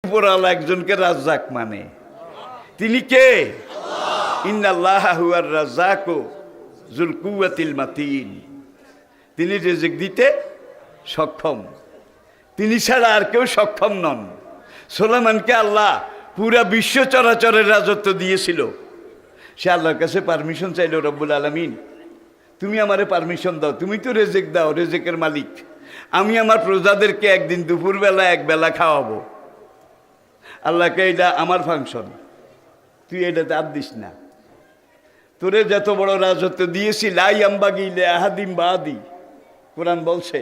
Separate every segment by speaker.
Speaker 1: উপরওয়ালা একজনকে রাজ্জাক মানে তিনি কে? ইন্নাল্লাহা হুয়ার রাজ্জাকু যুল কুওয়াতিল মাতিন। তিনি রিজিক দিতে সক্ষম, তিনি ছাড়া আর কেউ সক্ষম নন। সুলাইমানকে আল্লাহ পুরা বিশ্ব চরাচরের রাজত্ব দিয়েছিল। সে আল্লাহর কাছে পারমিশন চাইল, রব্বুল আলামিন তুমি আমারে পারমিশন দাও, তুমি তো রেজেক দাও, রেজেকের মালিক। আমি আমার প্রজাদেরকে একদিন দুপুরবেলা একবেলা খাওয়াবো। আল্লাহকে এটা আমার ফাংশন, তুই এটাতে আর দিস না। তোরে যত বড় রাজত্ব দিয়েছি লাই আম্বাগি লে আহাদিম বাদি, কোরআন বলছে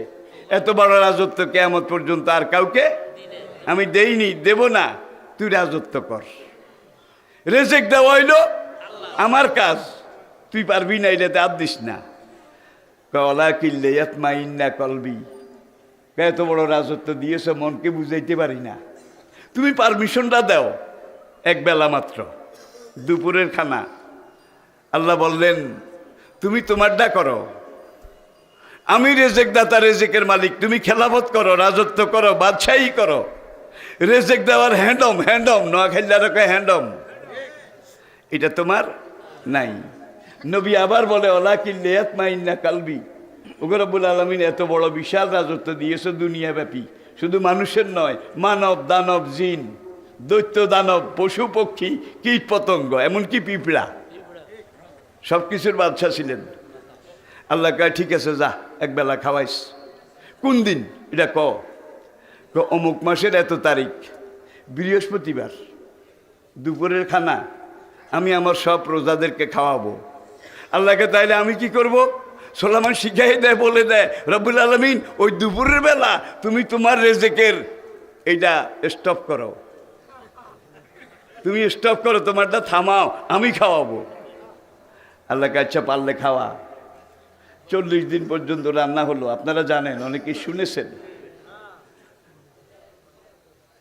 Speaker 1: এত বড় রাজত্ব কিয়ামত পর্যন্ত আর কাউকে আমি দেইনি, দেব না। তুই রাজত্ব কর, রেজেক দেওয়া হইল আমার কাজ, তুই পারবি না, এটাতে আর দিস না। কলা কিল্লে ইয়াতমাইন্না কলবি, এত বড় রাজত্ব দিয়েছ মনকে বুঝাইতে পারি না, তুমি পারমিশনটা দাও এক বেলা মাত্র, দুপুরের খানা। আল্লাহ বললেন তুমি তোমারটা করো, আমি রেজেক দাতা, রেজেকের মালিক, তুমি খেলাফত করো, রাজত্ব করো, বাদশাহী করো। রেজেক দেওয়ার হ্যান্ডম, হ্যান্ডম নোয়াখাইলার হ্যান্ডম, এটা তোমার নাই। নবী আবার বলে ওলা কিল্লে ইয়াতমাইন্না কালবি, ওগো রব্বুল আলামিন এত বড় বিশাল রাজত্ব দিয়েছে দুনিয়াব্যাপী, শুধু মানুষের নয়, মানব দানব জিন, দৈত্য দানব, পশু পক্ষী, কীট পতঙ্গ, এমনকি পিঁপড়া, সব কিছুর বাদশা ছিলেন। আল্লাহ কয় ঠিক আছে যা একবেলা খাওয়াইস। কোন দিন এটা ক? অমুক মাসের এত তারিখ, বৃহস্পতিবার, দুপুরের খানা আমি আমার সব প্রজাদেরকে খাওয়াবো। আল্লাহকে তাইলে আমি কি করব? সুলাইমান শিখাই দেয়, বলে দেয় রব্বুল আলামিন ওই দুপুরের বেলা তুমি তোমার রেজেকের এইটা স্টপ করো, তুমি স্টপ করো, তোমারটা থামাও, আমি খাওয়াবো। আল্লাহকে আচ্ছা পারলে খাওয়া। 40 দিন পর্যন্ত রান্না হলো। আপনারা জানেন, অনেকেই শুনেছেন,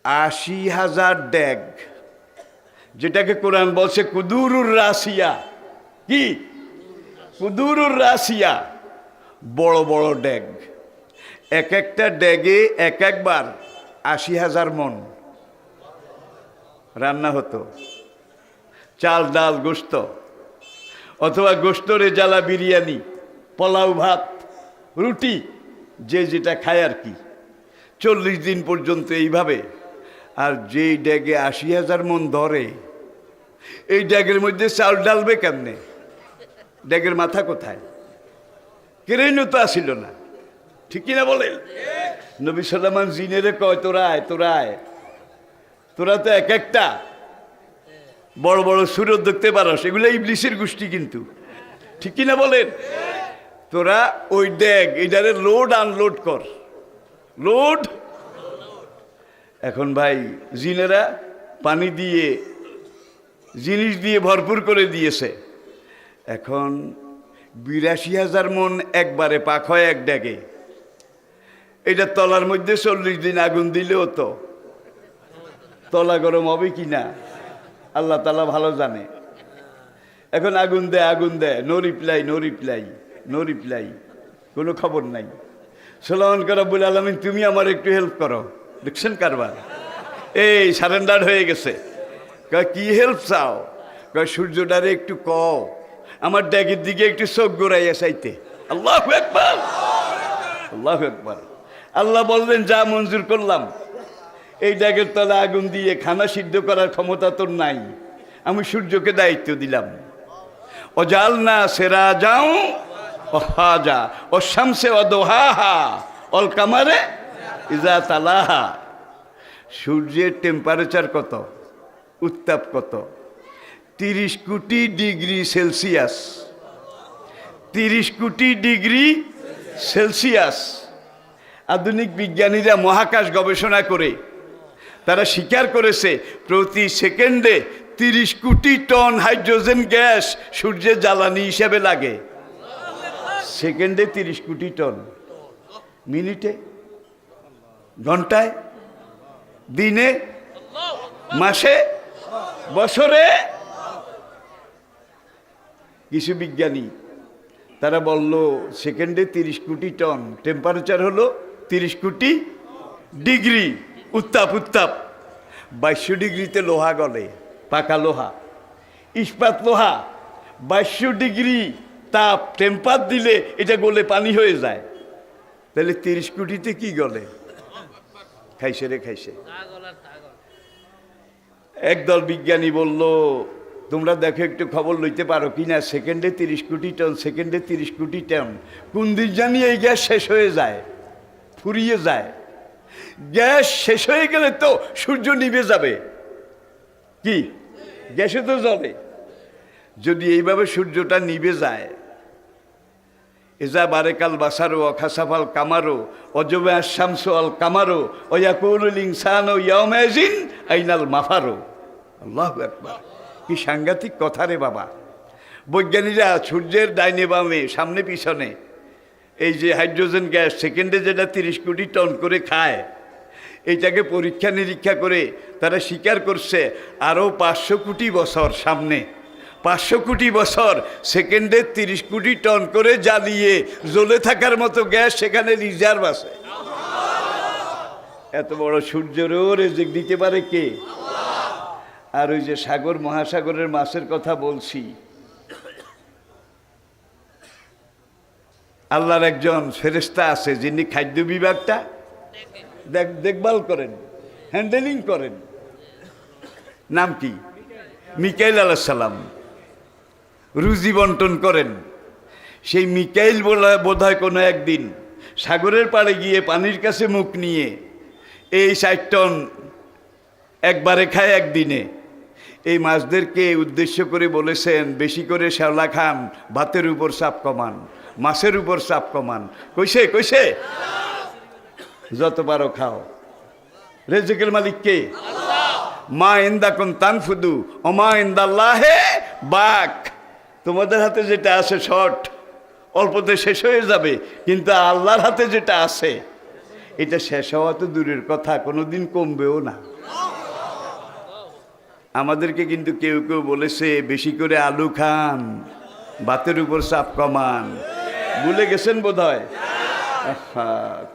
Speaker 1: 80,000 ড্যাগ, যেটাকে কোরআন বলছে কুদুরুর রাসিয়া। কি কুদুরুর রাসিয়া? বড় বড় ড্যাগ। এক একটা ড্যাগে এক একবার 80,000 মন রান্না হতো। চাল ডাল গোস্ত, অথবা গোস্ত রেজালা বিরিয়ানি, পোলাও ভাত, রুটি, যে যেটা খায় আর কি। 40 দিন পর্যন্ত এইভাবে। আর যেই ড্যাগে 80,000 মন ধরে, এই ড্যাগের মধ্যে চাল ডালবে কেমনে? ড্যাগের মাথা কোথায়? কেরেনও তো আসিল না, ঠিক কিনা বলেন? নবী সুলাইমান জিনেরে কয় তোরায় তোরায়, তোরা তো এক একটা বড় বড় সুরত দেখতে পারস, এগুলো ইবলিসের গোষ্ঠী কিন্তু, ঠিক কিনা বলেন? তোরা ওই ড্যাগ এটারে লোড আনলোড কর, লোড। এখন ভাই জিনেরা পানি দিয়ে জিনিস দিয়ে ভরপুর করে দিয়েছে। এখন 82,000 মন একবারে পাক হয় এক ড্যাগে। এটা তলার মধ্যে 40 দিন আগুন দিলেও তো তলা গরম হবে কি না আল্লাহ তাআলা ভালো জানে। এখন আগুন দেয়, আগুন দেয়, no reply, no reply, no reply, কোনো খবর নাই। সুলাইমান রব্বুল আলামিন তুমি আমার একটু হেল্প করো। দেখছেন কারবার, এই সারেন্ডার হয়ে গেছে। কয় কি হেল্প চাও? কয় সূর্যটারে একটু কও আমার ড্যাগের দিকে একটু চোখ গোড়াইয়া চাইতে। আল্লাহু আকবার, আল্লাহু আকবার। আল্লাহ বললেন যা মঞ্জুর করলাম। এই ড্যাগের তলে আগুন দিয়ে খানা সিদ্ধ করার ক্ষমতা তোর নাই, আমি সূর্যকে দায়িত্ব দিলাম। অজালনা সিরাজাও ওয়াহাজা ওয়াশ-শামসে ওয়াদুহাহা ওয়াল কামারে ইযা তালাহা। সূর্যের টেম্পারেচার কত, উত্তাপ কত? 30 কোটি ডিগ্রি সেলসিয়াস, 30 কোটি ডিগ্রি সেলসিয়াস। আধুনিক বিজ্ঞানীরা মহাকাশ গবেষণা করে তারা স্বীকার করেছে প্রতি সেকেন্ডে 30 কোটি টন হাইড্রোজেন গ্যাস সূর্যের জ্বালানি হিসেবে লাগে। সেকেন্ডে 30 কোটি টন, মিনিটে, ঘন্টায়, দিনে, মাসে, বছরে। কিছু বিজ্ঞানী তারা বলল সেকেন্ডে 30 কোটি টন, টেম্পারেচার হলো 30 কোটি ডিগ্রি উত্তাপ, উত্তাপ। 2200 ডিগ্রিতে লোহা গলে, পাকা লোহা, ইস্পাত লোহা 2200 ডিগ্রি তাপ টেম্পার দিলে এটা গলে পানি হয়ে যায়। তাহলে 30 কোটিতে কি গলে? খাইছে রে খাইছে। একদল বিজ্ঞানী বলল, তোমরা দেখো একটু খবর লইতে পারো কিনা, সেকেন্ডে 30 কোটি টন, সেকেন্ডে 30 কোটি টন। কোন দিন জানি এই গ্যাস শেষ হয়ে যায়, ফুরিয়ে যায়। গ্যাস শেষ হয়ে গেলে তো সূর্য নিভে যাবে, কি গ্যাসে তো জ্বলে। যদি এইভাবে সূর্যটা নিভে যায়, এজা বারেকাল বাসারো অখাসাফাল কামারো অজবে আশামসু আল কামারো ওয়াকুলুল ইনসানু ইয়াউমাইজিন আইনাল মাফারো। আল্লাহু আকবার, কি সাংঘাতিক কথা রে বাবা। বৈজ্ঞানিকরা সূর্যের ডাইনে বামে সামনে পিছনে এই যে হাইড্রোজেন গ্যাস সেকেন্ডে যেটা 30 কোটি টন করে খায়, এইটাকে পরীক্ষা নিরীক্ষা করে তারা স্বীকার করছে আরও 500 কোটি বছর সামনে, 500 কোটি বছর সেকেন্ডে 30 কোটি টন করে জ্বালিয়ে জ্বলে থাকার মতো গ্যাস সেখানে রিজার্ভ আছে। এত বড় সূর্যেরও রেজেক দিতে পারে কে? আর ওই যে সাগর মহাসাগরের মাছের কথা বলছি, আল্লাহর একজন ফেরেশতা আছে যিনি খাদ্য বিভাগটা দেখভাল করেন, হ্যান্ডেলিং করেন। নাম কি? মিকাইল আলাইহিস সালাম। রুজি বন্টন করেন। সেই মিকাইল বোধহয় কোনো একদিন সাগরের পাড়ে গিয়ে পানির কাছে মুখ নিয়ে এই 60 টন একবারে খায় একদিনে। এই মাছদেরকে উদ্দেশ্য করে বলেছেন, বেশি করে শ্যাওলা খান, ভাতের উপর চাপ কমান, মাছের উপর চাপ কমান। কইছে কইছে যত পারো খাও। রেজেকের মালিক কে? মা ইন্দাকুম তানফুদু ওমা ইন্দাল্লাহে বাক। তোমাদের হাতে যেটা আছে শর্ট, অল্পতে শেষ হয়ে যাবে, কিন্তু আল্লাহর হাতে যেটা আছে এটা শেষ হওয়া তো দূরের কথা, কোনোদিন কমবেও না। আমাদেরকে কিন্তু কেউ কেউ বলেছে বেশি করে আলু খান, ভাতের উপর চাপ কমান। ভুলে গেছেন বোধ হয়।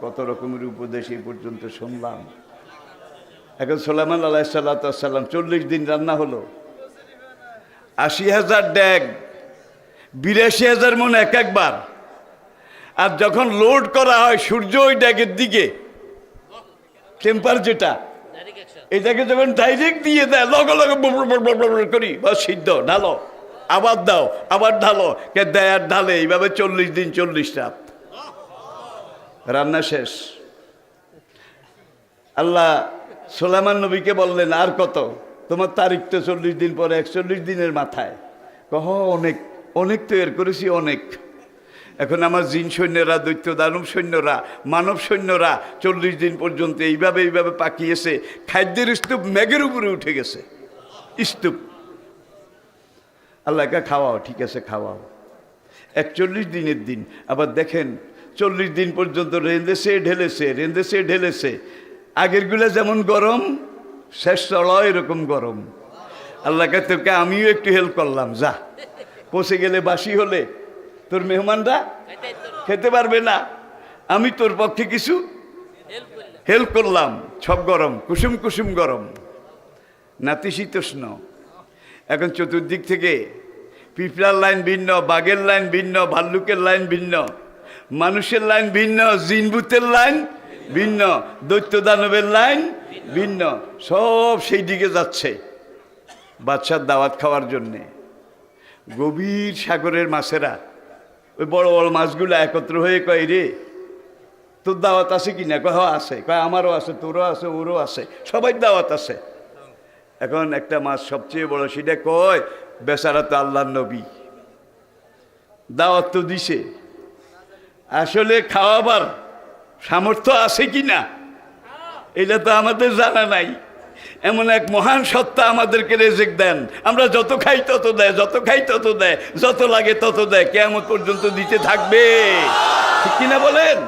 Speaker 1: কত রকমের উপদেশ এই পর্যন্ত শুনলাম। এখন সুলাইমান আলাইহিস সালাম 40 দিন রান্না হলো, 80,000 ড্যাগ, 82,000 মন এক একবার। আর যখন লোড করা হয় সূর্য ওই ড্যাগের দিকে, টেম্পার যেটা, এটাকে যখন ডাইরেক্ট দিয়ে দেয় লগে লগে করি বা সিদ্ধ ঢালো, আবার দাও, আবার ঢালো, কে দেয় আর ঢালে। এইভাবে 40 দিন 40 রাত রান্না শেষ। আল্লাহ সুলাইমান নবীকে বললেন, আর কত? তোমার তারিখ তো 40 দিন পরে, 41 দিনের মাথায়। কহ অনেক, অনেক তৈরি করেছি অনেক। এখন আমার জিন সৈন্যরা, দৈত্য দানব সৈন্যরা, মানব সৈন্যরা 40 দিন পর্যন্ত এইভাবে এইভাবে পাকিয়েছে। খাদ্যের স্তূপ মেঘের উপরে উঠে গেছে, স্তূপ। আল্লাহকে খাওয়াও, ঠিক আছে খাওয়াও। 41 দিনের দিন আবার দেখেন 40 দিন পর্যন্ত রেঁধেছে ঢেলেছে, রেঁধেছে ঢেলেছে। আগেরগুলো যেমন গরম, শেষ চড়াও এরকম গরম। আল্লাহকে তোকে আমিও একটু হেল্প করলাম, যা পচে গেলে বাসি হলে তোর মেহমানরা খেতে পারবে না, আমি তোর পক্ষে কিছু হেল্প করলাম। সব গরম, কুসুম কুসুম গরম, নাতিশীতোষ্ণ। এখন চতুর্দিক থেকে পিঁপড়ার লাইন ভিন্ন, বাঘের লাইন ভিন্ন, ভাল্লুকের লাইন ভিন্ন, মানুষের লাইন ভিন্ন, জিনভূতের লাইন ভিন্ন, দৈত্য দানবের লাইন ভিন্ন। সব সেই দিকে যাচ্ছে বাদশার দাওয়াত খাওয়ার জন্যে। গভীর সাগরের মাছেরা, ওই বড় বড় মাছগুলো একত্র হয়ে কয়, রে তোর দাওয়াত আছে কি না? কয় হ্যাঁ আছে। কয় আমারও আছে, তোরও আছে, ওরও আছে, সবাই দাওয়াত আছে। এখন একটা মাছ সবচেয়ে বড়, সেটা কয় বেচারা তো আল্লাহর নবী, দাওয়াত তো দিছে, আসলে খাওয়াবার সামর্থ্য আছে কি না এটা তো আমাদের জানা নাই। এমন এক মহান সত্তা আমাদেরকে রেজেক দেন, আমরা যত খাই তত দেয়, যত খাই তত দেয়, যত লাগে তত দেয়, কিয়ামত পর্যন্ত দিতে থাকবে, ঠিক কিনা বলেন?